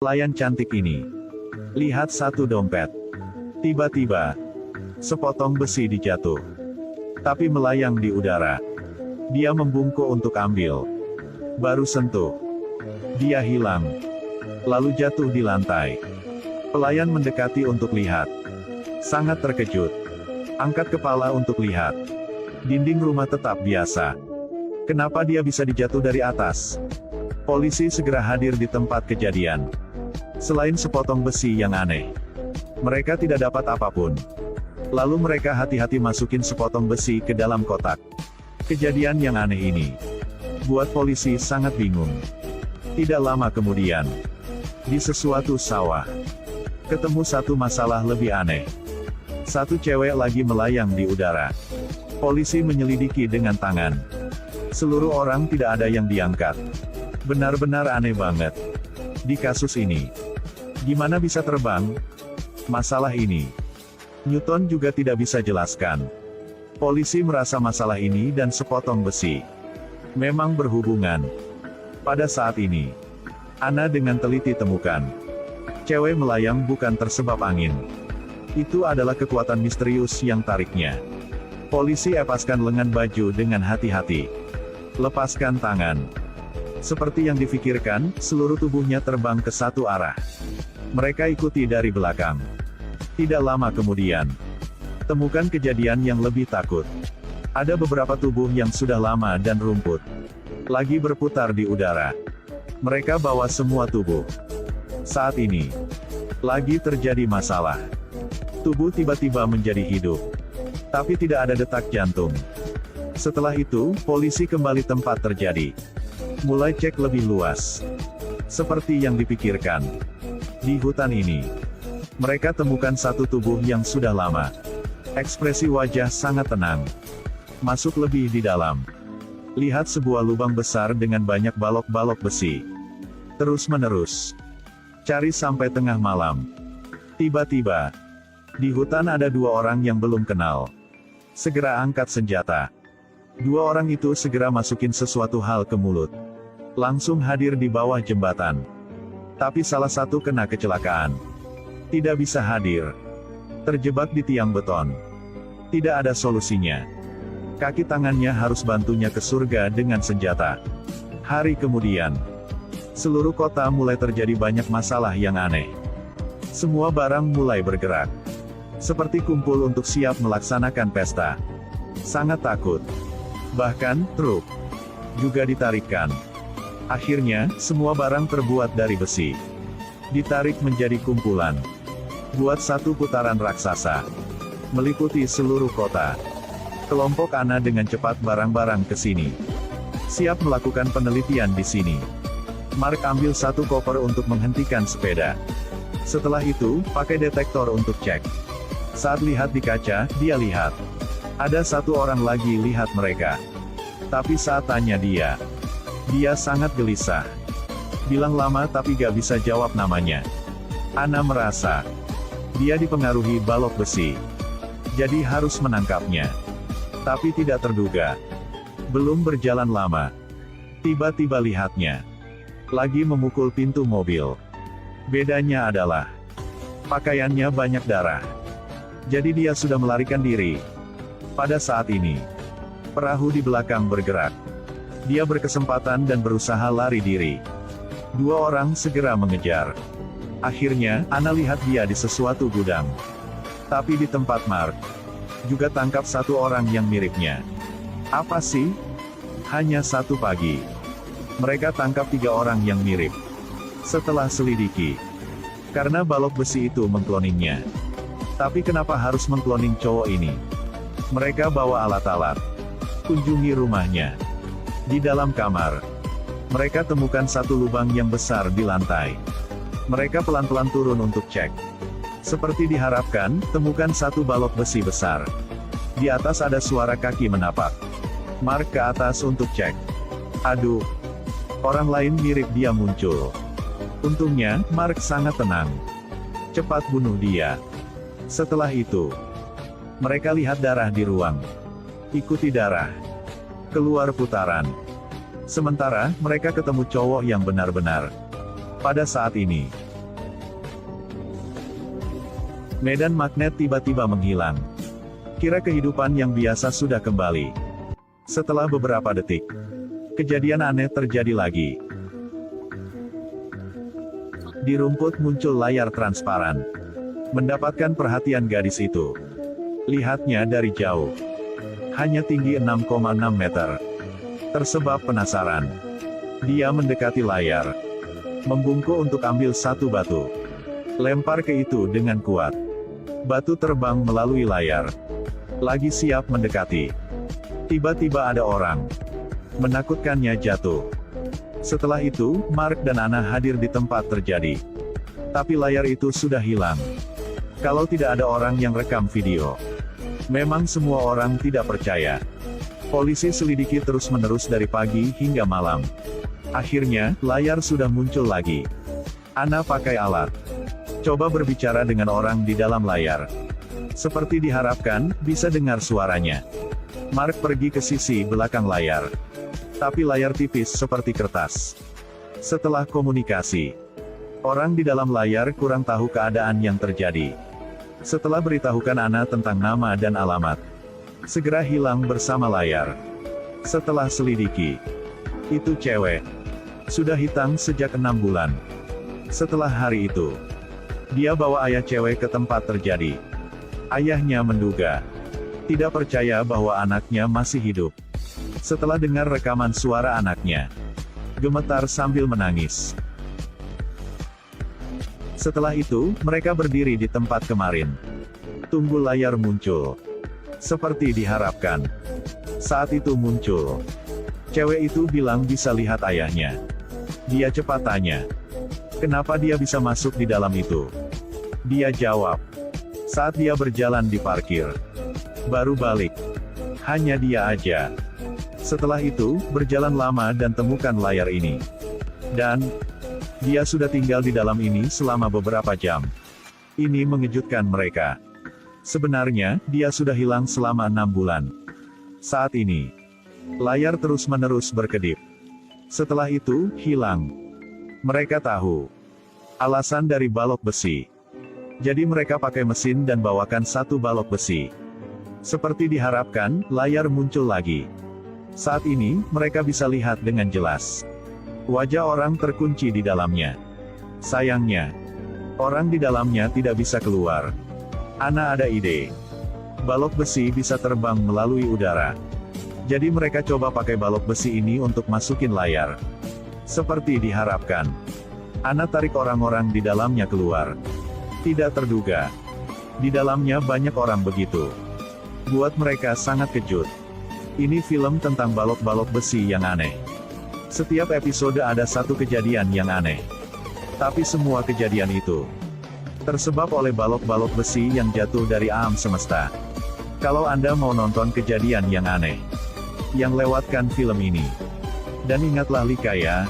Pelayan cantik ini. Lihat satu dompet. Tiba-tiba, sepotong besi dijatuh. Tapi melayang di udara. Dia membungkuk untuk ambil. Baru sentuh. Dia hilang. Lalu jatuh di lantai. Pelayan mendekati untuk lihat. Sangat terkejut. Angkat kepala untuk lihat. Dinding rumah tetap biasa. Kenapa dia bisa dijatuh dari atas? Polisi segera hadir di tempat kejadian. Selain sepotong besi yang aneh, mereka tidak dapat apapun. Lalu mereka hati-hati masukin sepotong besi ke dalam kotak. Kejadian yang aneh ini buat polisi sangat bingung. Tidak lama kemudian, di sesuatu sawah, ketemu satu masalah lebih aneh. Satu cewek lagi melayang di udara. Polisi menyelidiki dengan tangan. Seluruh orang tidak ada yang diangkat. Benar-benar aneh banget. Di kasus ini, gimana bisa terbang? Masalah ini, Newton juga tidak bisa jelaskan. Polisi merasa masalah ini dan sepotong besi memang berhubungan. Pada saat ini, Ana dengan teliti temukan, cewek melayang bukan tersebab angin. Itu adalah kekuatan misterius yang tariknya. Polisi epaskan lengan baju dengan hati-hati. Lepaskan tangan. Seperti yang difikirkan, seluruh tubuhnya terbang ke satu arah. Mereka ikuti dari belakang. Tidak lama kemudian, temukan kejadian yang lebih takut. Ada beberapa tubuh yang sudah lama dan rumput lagi berputar di udara. Mereka bawa semua tubuh. Saat ini, lagi terjadi masalah. Tubuh tiba-tiba menjadi hidup. Tapi tidak ada detak jantung. Setelah itu, polisi kembali tempat terjadi. Mulai cek lebih luas. Seperti yang dipikirkan. Di hutan ini, mereka temukan satu tubuh yang sudah lama. Ekspresi wajah sangat tenang. Masuk lebih di dalam. Lihat sebuah lubang besar dengan banyak balok-balok besi. Terus-menerus. Cari sampai tengah malam. Tiba-tiba, di hutan ada dua orang yang belum kenal. Segera angkat senjata. Dua orang itu segera masukin sesuatu hal ke mulut. Langsung hadir di bawah jembatan. Tapi salah satu kena kecelakaan. Tidak bisa hadir. Terjebak di tiang beton. Tidak ada solusinya. Kaki tangannya harus bantunya ke surga dengan senjata. Hari kemudian, seluruh kota mulai terjadi banyak masalah yang aneh. Semua barang mulai bergerak. Seperti kumpul untuk siap melaksanakan pesta. Sangat takut. Bahkan, truk juga ditarikkan. Akhirnya, semua barang terbuat dari besi. Ditarik menjadi kumpulan. Buat satu putaran raksasa. Meliputi seluruh kota. Kelompok Ana dengan cepat barang-barang ke sini. Siap melakukan penelitian di sini. Mark ambil satu koper untuk menghentikan sepeda. Setelah itu, pakai detektor untuk cek. Saat lihat di kaca, dia lihat. Ada satu orang lagi lihat mereka. Tapi saat tanya dia sangat gelisah. Bilang lama tapi gak bisa jawab namanya. Ana merasa dia dipengaruhi balok besi. Jadi harus menangkapnya. Tapi tidak terduga. Belum berjalan lama. Tiba-tiba lihatnya lagi memukul pintu mobil. Bedanya adalah pakaiannya banyak darah. Jadi dia sudah melarikan diri. Pada saat ini, perahu di belakang bergerak. Dia berkesempatan dan berusaha lari diri. Dua orang segera mengejar. Akhirnya, Ana lihat dia di sesuatu gudang. Tapi di tempat Mark, juga tangkap satu orang yang miripnya. Apa sih? Hanya satu pagi. Mereka tangkap tiga orang yang mirip. Setelah selidiki, karena balok besi itu mengkloningnya. Tapi kenapa harus mengkloning cowok ini? Mereka bawa alat-alat. Kunjungi rumahnya. Di dalam kamar, mereka temukan satu lubang yang besar di lantai. Mereka pelan-pelan turun untuk cek. Seperti diharapkan, temukan satu balok besi besar. Di atas ada suara kaki menapak. Mark ke atas untuk cek. Aduh, orang lain mirip dia muncul. Untungnya, Mark sangat tenang. Cepat bunuh dia. Setelah itu, mereka lihat darah di ruang. Ikuti darah. Keluar putaran. Sementara, mereka ketemu cowok yang benar-benar. Pada saat ini, Medan magnet tiba-tiba menghilang. Kira kehidupan yang biasa sudah kembali. Setelah beberapa detik, kejadian aneh terjadi lagi. Di rumput muncul layar transparan. Mendapatkan perhatian gadis itu. Lihatnya dari jauh. Hanya tinggi 6,6 meter. Tersebab penasaran. Dia mendekati layar. Membungkuk untuk ambil satu batu. Lempar ke itu dengan kuat. Batu terbang melalui layar. Lagi siap mendekati. Tiba-tiba ada orang. Menakutkannya jatuh. Setelah itu, Mark dan Anna hadir di tempat terjadi. Tapi layar itu sudah hilang. Kalau tidak ada orang yang rekam video. Memang semua orang tidak percaya. Polisi selidiki terus-menerus dari pagi hingga malam. Akhirnya, layar sudah muncul lagi. Anna pakai alat. Coba berbicara dengan orang di dalam layar. Seperti diharapkan, bisa dengar suaranya. Mark pergi ke sisi belakang layar. Tapi layar tipis seperti kertas. Setelah komunikasi, orang di dalam layar kurang tahu keadaan yang terjadi. Setelah beritahukan Anna tentang nama dan alamat, segera hilang bersama layar. Setelah selidiki, itu cewek. Sudah hilang sejak 6 bulan. Setelah hari itu, dia bawa ayah cewek ke tempat terjadi. Ayahnya menduga, tidak percaya bahwa anaknya masih hidup. Setelah dengar rekaman suara anaknya, gemetar sambil menangis. Setelah itu, mereka berdiri di tempat kemarin. Tunggu layar muncul. Seperti diharapkan. Saat itu muncul. Cewek itu bilang bisa lihat ayahnya. Dia cepat tanya. Kenapa dia bisa masuk di dalam itu? Dia jawab. Saat dia berjalan di parkir. Baru balik. Hanya dia aja. Setelah itu, berjalan lama dan temukan layar ini. Dan, dia sudah tinggal di dalam ini selama beberapa jam. Ini mengejutkan mereka. Sebenarnya, dia sudah hilang selama 6 bulan. Saat ini, layar terus-menerus berkedip. Setelah itu, hilang. Mereka tahu. Alasan dari balok besi. Jadi mereka pakai mesin dan bawakan satu balok besi. Seperti diharapkan, layar muncul lagi. Saat ini, mereka bisa lihat dengan jelas. Wajah orang terkunci di dalamnya. Sayangnya, orang di dalamnya tidak bisa keluar. Anna ada ide. Balok besi bisa terbang melalui udara. Jadi mereka coba pakai balok besi ini untuk masukin layar. Seperti diharapkan. Anna tarik orang-orang di dalamnya keluar. Tidak terduga. Di dalamnya banyak orang begitu. Buat mereka sangat kejut. Ini film tentang balok-balok besi yang aneh. Setiap episode ada satu kejadian yang aneh. Tapi semua kejadian itu tersebab oleh balok-balok besi yang jatuh dari alam semesta. Kalau Anda mau nonton kejadian yang aneh, yang lewatkan film ini. Dan ingatlah Lika ya.